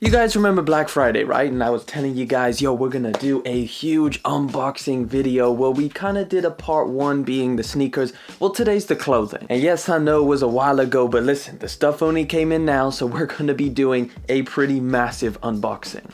You guys remember Black Friday, right? And I was telling you guys, yo, we're gonna do a huge unboxing video. Well, we kind of did a part one being the sneakers. Well, today's the clothing. And yes, I know it was a while ago, but listen, the stuff only came in now, so we're gonna be doing a pretty massive unboxing.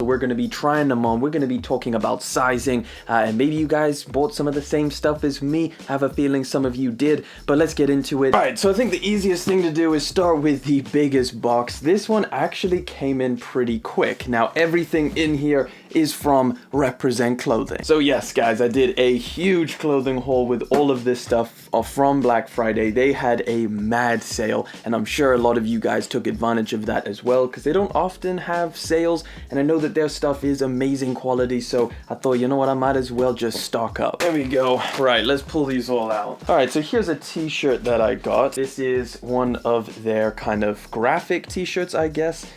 We're going to be trying them on. We're going to be talking about sizing, and maybe you guys bought some of the same stuff as me. I have a feeling some of you did, but let's get into it. All right, so I think the easiest thing to do is start with the biggest box. This one actually came in pretty quick. Now, everything in here is from Represent Clothing. So yes, guys, I did a huge clothing haul with all of this stuff from Black Friday. They had a mad sale, and I'm sure a lot of you guys took advantage of that as well, because they don't often have sales, and I know that their stuff is amazing quality, so I thought, you know what, I might as well just stock up. There we go. Right, let's pull these all out. All right, so here's a t-shirt that I got. This is one of their kind of graphic t-shirts, I guess.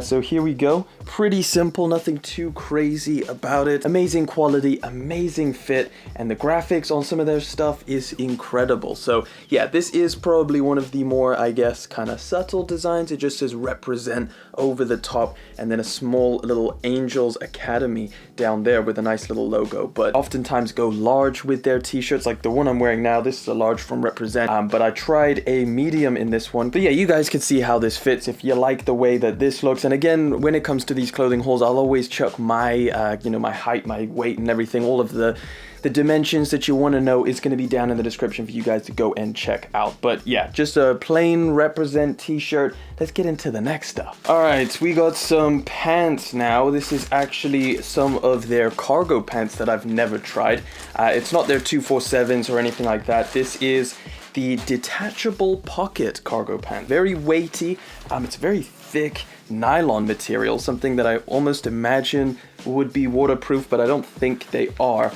So here we go. Pretty simple, nothing too crazy about it. Amazing quality, amazing fit, and the graphics on some of their stuff is incredible. So yeah, this is probably one of the more, I guess, kind of subtle designs. It just says Represent over the top, and then a small little Angels Academy down there with a nice little logo. But oftentimes go large with their t-shirts, like the one I'm wearing now. This is a large from Represent, but I tried a medium in this one. But yeah, you guys can see how this fits if you like the way that this looks. And again, when it comes to these clothing hauls, I'll always chuck my my height, my weight, and everything. All of the dimensions that you want to know is going to be down in the description for you guys to go and check out. But yeah, just a plain Represent t-shirt. Let's get into the next stuff. All right, we got some pants now. This is actually some of their cargo pants that I've never tried. It's not their 247s or anything like that. This is the detachable pocket cargo pant. Very weighty. It's very thick nylon material, something that I almost imagine would be waterproof, but I don't think they are.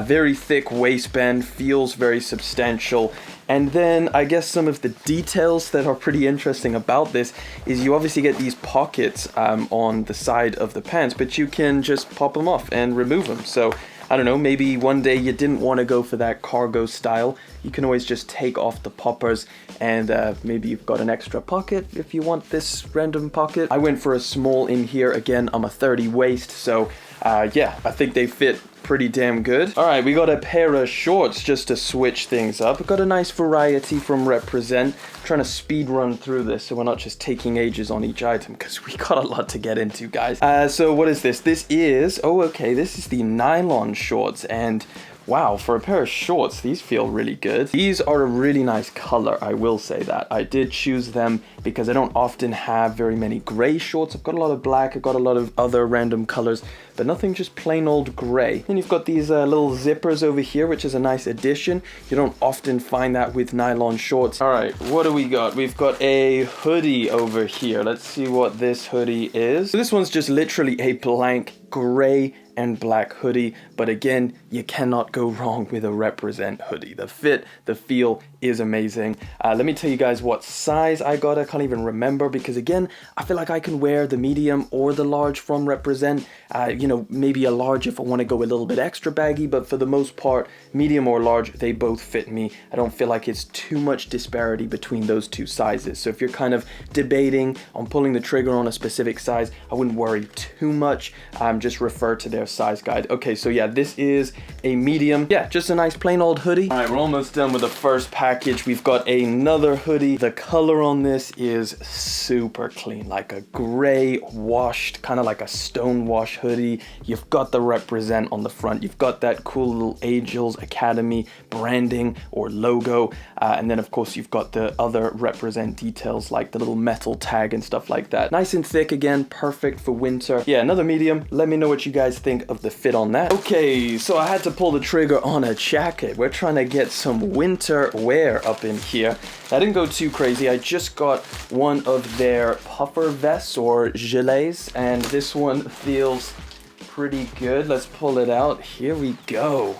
Very thick waistband, feels very substantial. And then I guess some of the details that are pretty interesting about this is you obviously get these pockets on the side of the pants, but you can just pop them off and remove them. So I don't know, maybe one day you didn't want to go for that cargo style. You can always just take off the poppers, and maybe you've got an extra pocket if you want this random pocket. I went for a small in here. Again, I'm a 30 waist, so yeah, I think they fit pretty damn good. All right, we got a pair of shorts just to switch things up. We've got a nice variety from Represent. I'm trying to speed run through this so we're not just taking ages on each item, because we got a lot to get into, guys. So what is this? This is, this is the nylon shorts, and wow, for a pair of shorts, these feel really good. These are a really nice color, I will say that. I did choose them because I don't often have very many gray shorts. I've got a lot of black, I've got a lot of other random colors, but nothing just plain old gray. And you've got these little zippers over here, which is a nice addition. You don't often find that with nylon shorts. All right, what do we got? We've got a hoodie over here. Let's see what this hoodie is. So this one's just literally a blank gray and black hoodie, but again, you cannot go wrong with a Represent hoodie. The fit, the feel is amazing. Let me tell you guys what size I got. I can't even remember, because again, I feel like I can wear the medium or the large from Represent. You know, maybe a large if I want to go a little bit extra baggy, but for the most part, medium or large, they both fit me. I don't feel like it's too much disparity between those two sizes. So if you're kind of debating on pulling the trigger on a specific size, I wouldn't worry too much. Just refer to their size guide. Okay, so yeah, this is a medium. Yeah, just a nice plain old hoodie. All right, we're almost done with the first package. We've got another hoodie. The color on this is super clean, like a gray washed, kind of like a stone wash hoodie. You've got the Represent on the front. You've got that cool little Angels Academy branding or logo. And then of course you've got the other Represent details like the little metal tag and stuff like that. Nice and thick, again, perfect for winter. Yeah, another medium. Let me know what you guys think of the fit on that. Okay, so I had to pull the trigger on a jacket. We're trying to get some winter wear up in here. I didn't go too crazy. I just got one of their puffer vests or gilets, and this one feels pretty good. Let's pull it out. Here we go.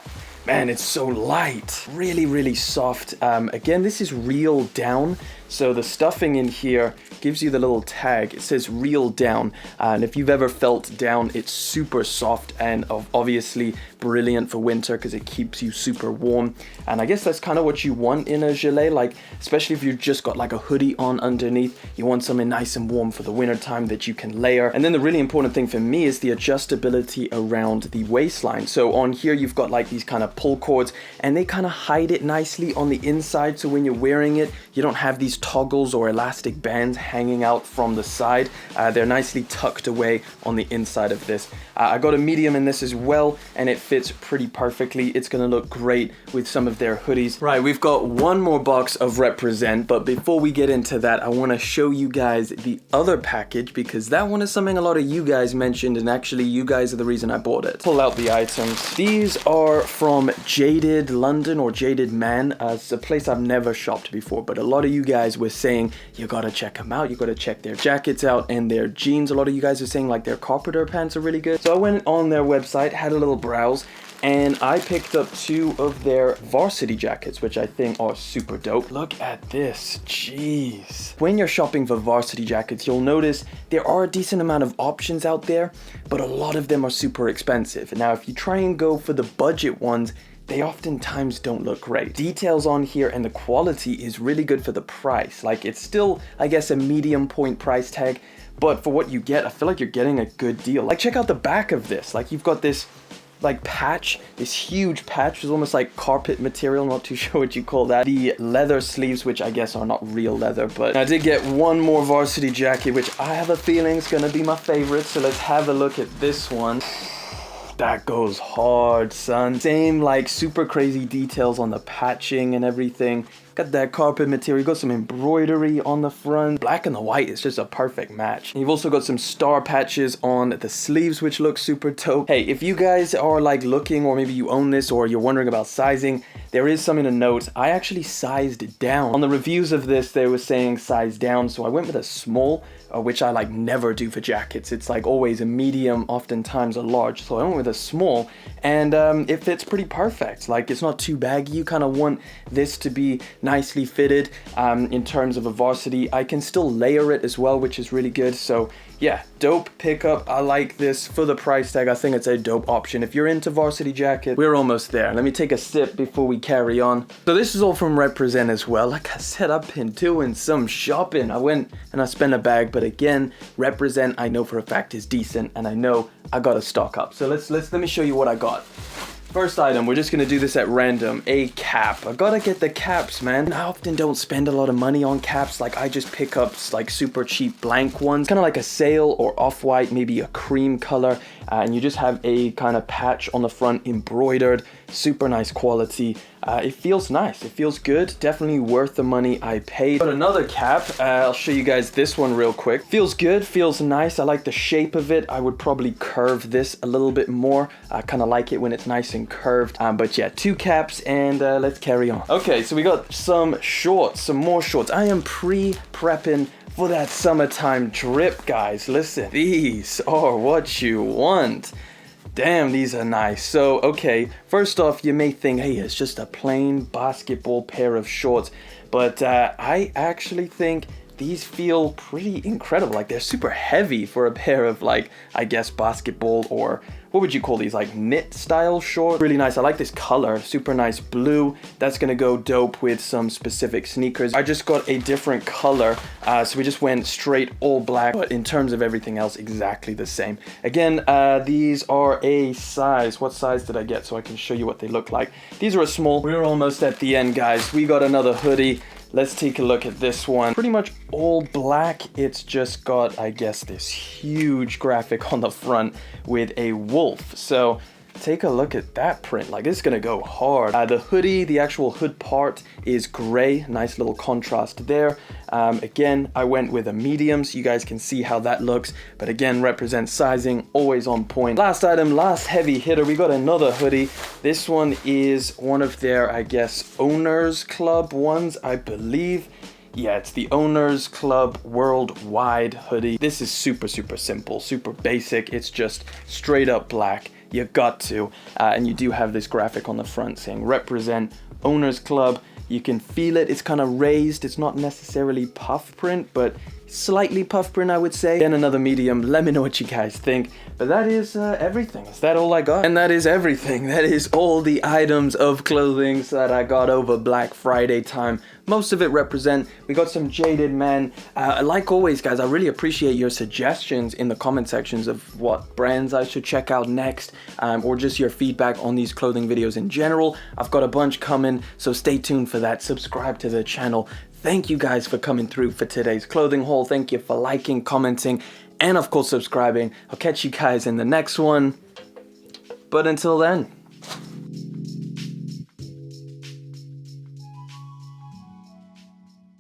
Man, it's so light. Really, really soft. Again, this is real down, So the stuffing in here gives you the little tag. It says real down, and if you've ever felt down, it's super soft and obviously brilliant for winter because it keeps you super warm. And I guess that's kind of what you want in a gilet, like especially if you've just got like a hoodie on underneath, you want something nice and warm for the winter time that you can layer. And then the really important thing for me is the adjustability around the waistline. So on here you've got like these kind of pull cords, and they kind of hide it nicely on the inside, so when you're wearing it you don't have these toggles or elastic bands hanging out from the side. They're nicely tucked away on the inside of this. I got a medium in this as well, and it fits pretty perfectly. It's gonna look great with some of their hoodies. Right, we've got one more box of Represent, but before we get into that, I wanna show you guys the other package, because that one is something a lot of you guys mentioned, and actually you guys are the reason I bought it. Pull out the items. These are from Jaded London, or Jaded Man. It's a place I've never shopped before, but a lot of you guys were saying you gotta check them out, you gotta check their jackets out and their jeans. A lot of you guys are saying like their carpenter pants are really good. So I went on their website, had a little browse, and I picked up 2 of their Varsity jackets, which I think are super dope. Look at this, jeez. When you're shopping for Varsity jackets, you'll notice there are a decent amount of options out there, but a lot of them are super expensive. Now, if you try and go for the budget ones, they oftentimes don't look great. Details on here and the quality is really good for the price. Like, it's still, I guess, a medium point price tag, but for what you get, I feel like you're getting a good deal. Like, check out the back of this. Like, you've got this like patch, this huge patch. It's almost like carpet material, not too sure what you call that. The leather sleeves, which I guess are not real leather, but I did get one more Varsity jacket, which I have a feeling is gonna be my favorite. So let's have a look at this one. That goes hard, son. Same like super crazy details on the patching and everything. Got that carpet material, got some embroidery on the front. Black and the white is just a perfect match. And you've also got some star patches on the sleeves, which look super dope. Hey, if you guys are like looking, or maybe you own this, or you're wondering about sizing, there is something to note. I actually sized it down. On the reviews of this, they were saying size down, so I went with a small, which I like never do for jackets. It's like always a medium, oftentimes a large. So I went with a small, and it fits pretty perfect. Like, it's not too baggy. You kind of want this to be nicely fitted. In terms of a Varsity, I can still layer it as well, which is really good. So yeah, dope pickup. I like this for the price tag. I think it's a dope option. If you're into Varsity jacket, we're almost there. Let me take a sip before we carry on. So this is all from Represent as well. Like I said, I've been doing some shopping. I went and I spent a bag, but again, Represent I know for a fact is decent, and I know I gotta stock up. So let me show you what I got. First item, we're just gonna do this at random, a cap. I gotta get the caps, man. I often don't spend a lot of money on caps. Like, I just pick up like super cheap blank ones, kind of like a sail or off-white, maybe a cream color, and you just have a kind of patch on the front embroidered, super nice quality. It feels nice, it feels good, definitely worth the money I paid. Got another cap, I'll show you guys this one real quick. Feels good, feels nice, I like the shape of it. I would probably curve this a little bit more. I kind of like it when it's nice and curved, but yeah, 2 caps, and let's carry on. Okay, so we got some shorts, some more shorts. I am pre-prepping for that summertime drip, guys. Listen, these are what you want. Damn, these are nice. So, okay, first off, you may think, hey, it's just a plain basketball pair of shorts, but I actually think these feel pretty incredible. Like, they're super heavy for a pair of, like, I guess basketball, or what would you call these, like knit style shorts? Really nice. I like this color, super nice blue. That's gonna go dope with some specific sneakers. I just got a different color, so we just went straight all black, but in terms of everything else, exactly the same. Again, these are a size. What size did I get so I can show you what they look like? These are a small. We're almost at the end, guys. We got another hoodie. Let's take a look at this one. Pretty much all black. It's just got, I guess, this huge graphic on the front with a wolf. So take a look at that print. Like, it's gonna go hard. The hoodie, the actual hood part is gray. Nice little contrast there. Again, I went with a medium, so you guys can see how that looks. But again, Represent sizing, always on point. Last item, last heavy hitter, we got another hoodie. This one is one of their, I guess, Owners Club ones, I believe. Yeah, it's the Owners Club Worldwide hoodie. This is super, super simple, super basic. It's just straight up black. You got to. And you do have this graphic on the front saying Represent Owners Club. You can feel it. It's kind of raised. It's not necessarily puff print, but slightly puff print, I would say. And another medium. Let me know what you guys think. But that is everything. Is that all I got? And that is everything. That is all the items of clothing that I got over Black Friday time. Most of it represent. We got some Jaded, man. Like always, guys, I really appreciate your suggestions in the comment sections of what brands I should check out next, or just your feedback on these clothing videos in general. I've got a bunch coming, so stay tuned for that. Subscribe to the channel. Thank you guys for coming through for today's clothing haul. Thank you for liking, commenting, and of course subscribing. I'll catch you guys in the next one. But until then,